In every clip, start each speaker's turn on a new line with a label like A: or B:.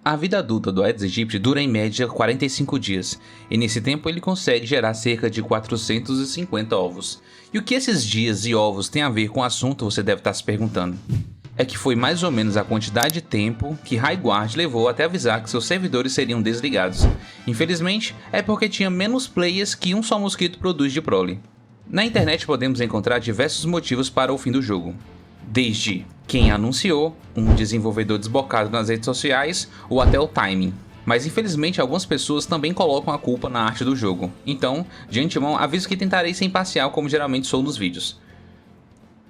A: A vida adulta do Aedes aegypti dura em média 45 dias, e nesse tempo ele consegue gerar cerca de 450 ovos. E o que esses dias e ovos têm a ver com o assunto, você deve estar se perguntando. É que foi mais ou menos a quantidade de tempo que HighGuard levou até avisar que seus servidores seriam desligados. Infelizmente, é porque tinha menos players que um só mosquito produz de prole. Na internet podemos encontrar diversos motivos para o fim do jogo. Desde quem anunciou, um desenvolvedor desbocado nas redes sociais ou até o timing. Mas infelizmente algumas pessoas também colocam a culpa na arte do jogo. Então, de antemão, aviso que tentarei ser imparcial como geralmente sou nos vídeos.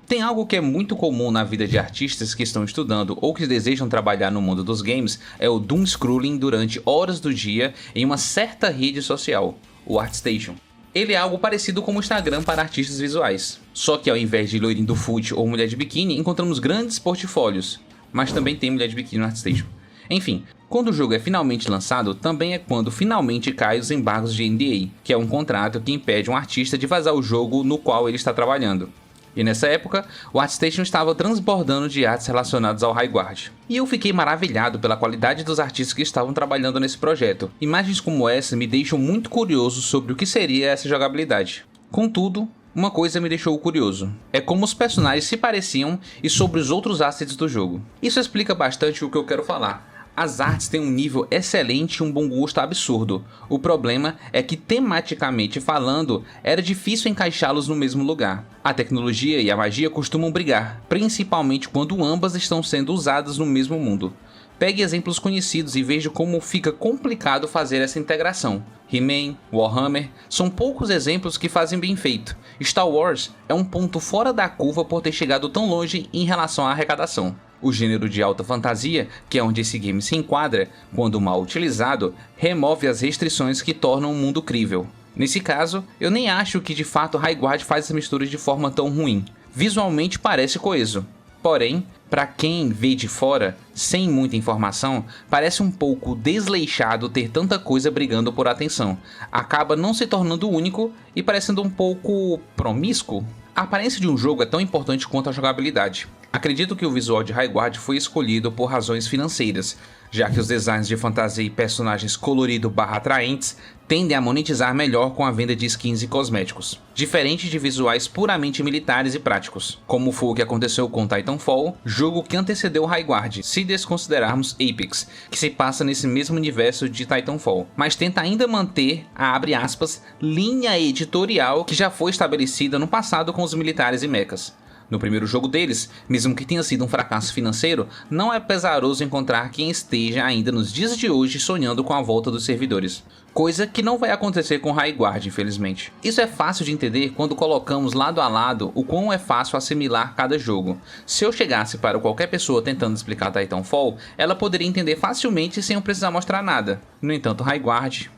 A: Tem algo que é muito comum na vida de artistas que estão estudando ou que desejam trabalhar no mundo dos games, é o doom scrolling durante horas do dia em uma certa rede social, o ArtStation. Ele é algo parecido com o Instagram para artistas visuais, só que ao invés de loirinho do foot ou mulher de biquíni, encontramos grandes portfólios, mas também tem mulher de biquíni no ArtStation. Enfim, quando o jogo é finalmente lançado, também é quando finalmente caem os embargos de NDA, que é um contrato que impede um artista de vazar o jogo no qual ele está trabalhando. E nessa época, o ArtStation estava transbordando de artes relacionadas ao HighGuard. E eu fiquei maravilhado pela qualidade dos artistas que estavam trabalhando nesse projeto. Imagens como essa me deixam muito curioso sobre o que seria essa jogabilidade. Contudo, uma coisa me deixou curioso. É como os personagens se pareciam e sobre os outros assets do jogo. Isso explica bastante o que eu quero falar. As artes têm um nível excelente e um bom gosto absurdo. O problema é que, tematicamente falando, era difícil encaixá-los no mesmo lugar. A tecnologia e a magia costumam brigar, principalmente quando ambas estão sendo usadas no mesmo mundo. Pegue exemplos conhecidos e veja como fica complicado fazer essa integração. He-Man, Warhammer, são poucos exemplos que fazem bem feito. Star Wars é um ponto fora da curva por ter chegado tão longe em relação à arrecadação. O gênero de alta fantasia, que é onde esse game se enquadra, quando mal utilizado, remove as restrições que tornam o mundo crível. Nesse caso, eu nem acho que de fato HighGuard faz essa mistura de forma tão ruim. Visualmente parece coeso. Porém, para quem vê de fora, sem muita informação, parece um pouco desleixado ter tanta coisa brigando por atenção. Acaba não se tornando único e parecendo um pouco promíscuo. A aparência de um jogo é tão importante quanto a jogabilidade. Acredito que o visual de HighGuard foi escolhido por razões financeiras, já que os designs de fantasia e personagens colorido/atraentes tendem a monetizar melhor com a venda de skins e cosméticos, diferente de visuais puramente militares e práticos, como foi o que aconteceu com Titanfall, jogo que antecedeu HighGuard, se desconsiderarmos Apex, que se passa nesse mesmo universo de Titanfall, mas tenta ainda manter a, abre aspas, linha editorial que já foi estabelecida no passado com os militares e mechas. No primeiro jogo deles, mesmo que tenha sido um fracasso financeiro, não é pesaroso encontrar quem esteja ainda nos dias de hoje sonhando com a volta dos servidores. Coisa que não vai acontecer com HighGuard, infelizmente. Isso é fácil de entender quando colocamos lado a lado o quão é fácil assimilar cada jogo. Se eu chegasse para qualquer pessoa tentando explicar Titanfall, ela poderia entender facilmente sem eu precisar mostrar nada. No entanto, HighGuard...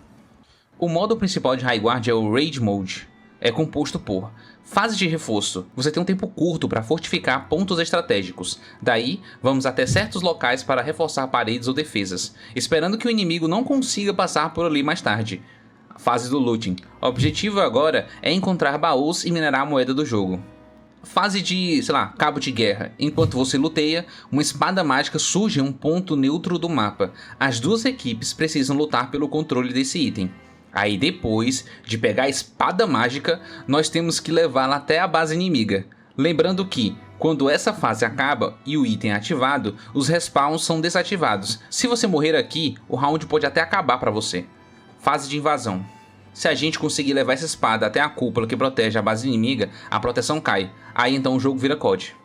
A: O modo principal de HighGuard é o Raid Mode. É composto por fase de reforço. Você tem um tempo curto para fortificar pontos estratégicos. Daí, vamos até certos locais para reforçar paredes ou defesas, esperando que o inimigo não consiga passar por ali mais tarde. Fase do Looting. O objetivo agora é encontrar baús e minerar a moeda do jogo. Fase de, cabo de guerra. Enquanto você luteia, uma espada mágica surge em um ponto neutro do mapa. As duas equipes precisam lutar pelo controle desse item. Aí depois de pegar a espada mágica, nós temos que levá-la até a base inimiga. Lembrando que, quando essa fase acaba e o item é ativado, os respawns são desativados. Se você morrer aqui, o round pode até acabar para você. Fase de invasão. Se a gente conseguir levar essa espada até a cúpula que protege a base inimiga, a proteção cai. Aí então o jogo vira COD.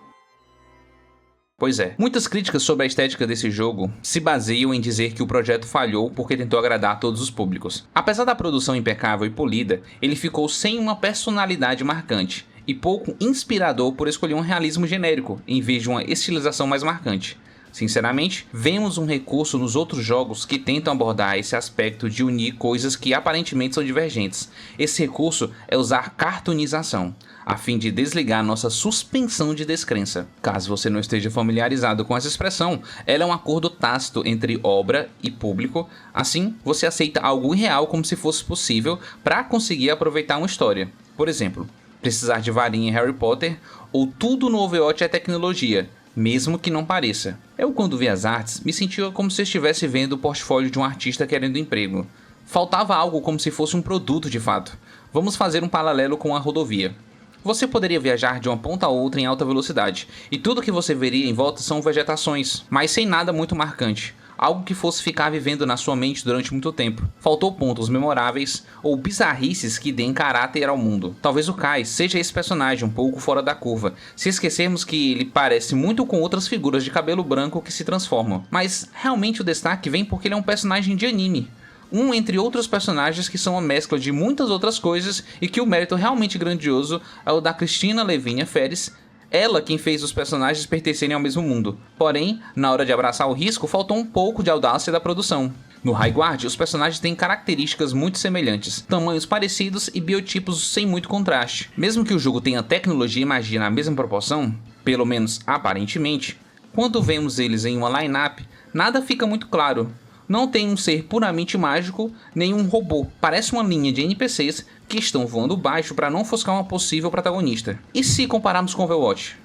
A: Pois é, muitas críticas sobre a estética desse jogo se baseiam em dizer que o projeto falhou porque tentou agradar a todos os públicos. Apesar da produção impecável e polida, ele ficou sem uma personalidade marcante e pouco inspirador por escolher um realismo genérico em vez de uma estilização mais marcante. Sinceramente, vemos um recurso nos outros jogos que tentam abordar esse aspecto de unir coisas que aparentemente são divergentes. Esse recurso é usar cartoonização, a fim de desligar nossa suspensão de descrença. Caso você não esteja familiarizado com essa expressão, ela é um acordo tácito entre obra e público. Assim, você aceita algo irreal como se fosse possível para conseguir aproveitar uma história. Por exemplo, precisar de varinha em Harry Potter ou tudo no Overwatch é tecnologia. mesmo que não pareça. Eu, quando vi as artes, me sentia como se estivesse vendo o portfólio de um artista querendo emprego. Faltava algo como se fosse um produto de fato. Vamos fazer um paralelo com a rodovia. Você poderia viajar de uma ponta a outra em alta velocidade, e tudo que você veria em volta são vegetações, mas sem nada muito marcante. Algo que fosse ficar vivendo na sua mente durante muito tempo. Faltou pontos memoráveis ou bizarrices que deem caráter ao mundo. Talvez o Kai seja esse personagem um pouco fora da curva, se esquecermos que ele parece muito com outras figuras de cabelo branco que se transformam. Mas realmente o destaque vem porque ele é um personagem de anime. Um entre outros personagens que são uma mescla de muitas outras coisas e que o mérito realmente grandioso é o da Cristina Lavinia Ferris, ela quem fez os personagens pertencerem ao mesmo mundo. Porém, na hora de abraçar o risco, faltou um pouco de audácia da produção. No High Guard, os personagens têm características muito semelhantes, tamanhos parecidos e biotipos sem muito contraste. Mesmo que o jogo tenha tecnologia e magia na mesma proporção, pelo menos aparentemente, quando vemos eles em uma line-up, nada fica muito claro. Não tem um ser puramente mágico, nem um robô. Parece uma linha de NPCs que estão voando baixo para não ofuscar uma possível protagonista. E se compararmos com Overwatch?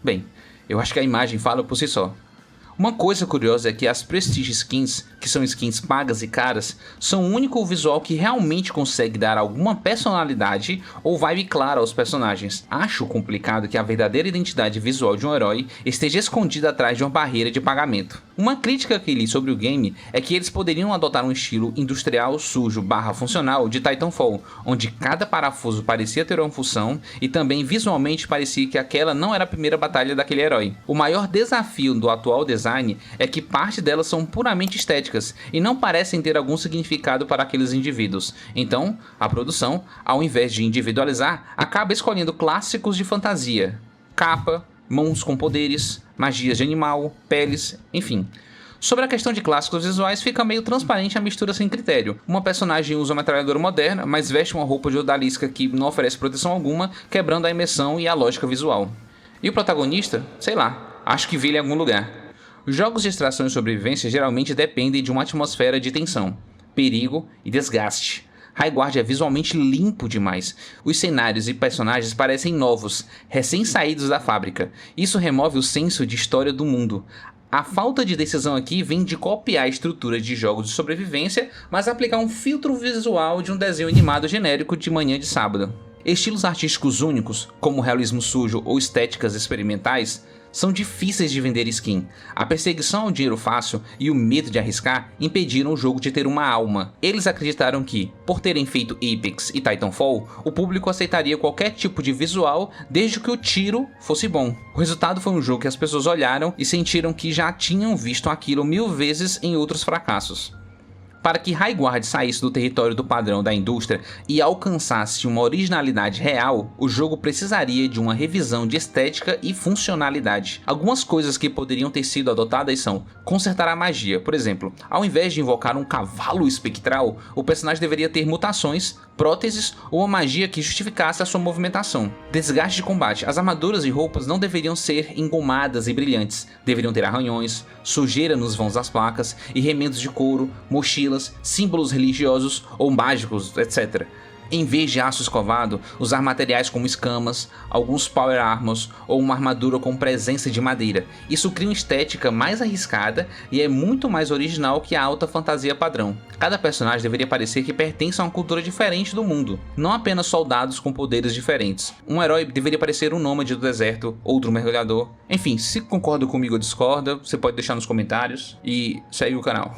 A: Bem, eu acho que a imagem fala por si só. Uma coisa curiosa é que as Prestige Skins, que são skins pagas e caras, são o único visual que realmente consegue dar alguma personalidade ou vibe clara aos personagens. Acho complicado que a verdadeira identidade visual de um herói esteja escondida atrás de uma barreira de pagamento. Uma crítica que li sobre o game é que eles poderiam adotar um estilo industrial sujo / funcional de Titanfall, onde cada parafuso parecia ter uma função e também visualmente parecia que aquela não era a primeira batalha daquele herói. O maior desafio do atual design é que parte delas são puramente estéticas e não parecem ter algum significado para aqueles indivíduos. Então, a produção, ao invés de individualizar, acaba escolhendo clássicos de fantasia, capa, mãos com poderes, magias de animal, peles, enfim. Sobre a questão de clássicos visuais, fica meio transparente a mistura sem critério. Uma personagem usa uma metralhadora moderna, mas veste uma roupa de odalisca que não oferece proteção alguma, quebrando a imersão e a lógica visual. E o protagonista? Sei lá, acho que vi ele em algum lugar. Jogos de extração e sobrevivência geralmente dependem de uma atmosfera de tensão, perigo e desgaste. High Guard é visualmente limpo demais. Os cenários e personagens parecem novos, recém-saídos da fábrica. Isso remove o senso de história do mundo. A falta de decisão aqui vem de copiar a estrutura de jogos de sobrevivência, mas aplicar um filtro visual de um desenho animado genérico de manhã de sábado. Estilos artísticos únicos, como realismo sujo ou estéticas experimentais, são difíceis de vender skin. A perseguição ao dinheiro fácil e o medo de arriscar impediram o jogo de ter uma alma. Eles acreditaram que, por terem feito Apex e Titanfall, o público aceitaria qualquer tipo de visual desde que o tiro fosse bom. O resultado foi um jogo que as pessoas olharam e sentiram que já tinham visto aquilo 1000 vezes em outros fracassos. Para que High Guard saísse do território do padrão da indústria e alcançasse uma originalidade real, o jogo precisaria de uma revisão de estética e funcionalidade. Algumas coisas que poderiam ter sido adotadas são consertar a magia. Por exemplo, ao invés de invocar um cavalo espectral, o personagem deveria ter mutações, próteses ou uma magia que justificasse a sua movimentação. Desgaste de combate. As armaduras e roupas não deveriam ser engomadas e brilhantes. Deveriam ter arranhões, sujeira nos vãos das placas e remendos de couro, mochilas, símbolos religiosos ou mágicos, etc. Em vez de aço escovado, usar materiais como escamas, alguns power armors ou uma armadura com presença de madeira. Isso cria uma estética mais arriscada e é muito mais original que a alta fantasia padrão. Cada personagem deveria parecer que pertence a uma cultura diferente do mundo, não apenas soldados com poderes diferentes. Um herói deveria parecer um nômade do deserto, outro mergulhador. Enfim, se concorda comigo ou discorda, você pode deixar nos comentários e segue o canal.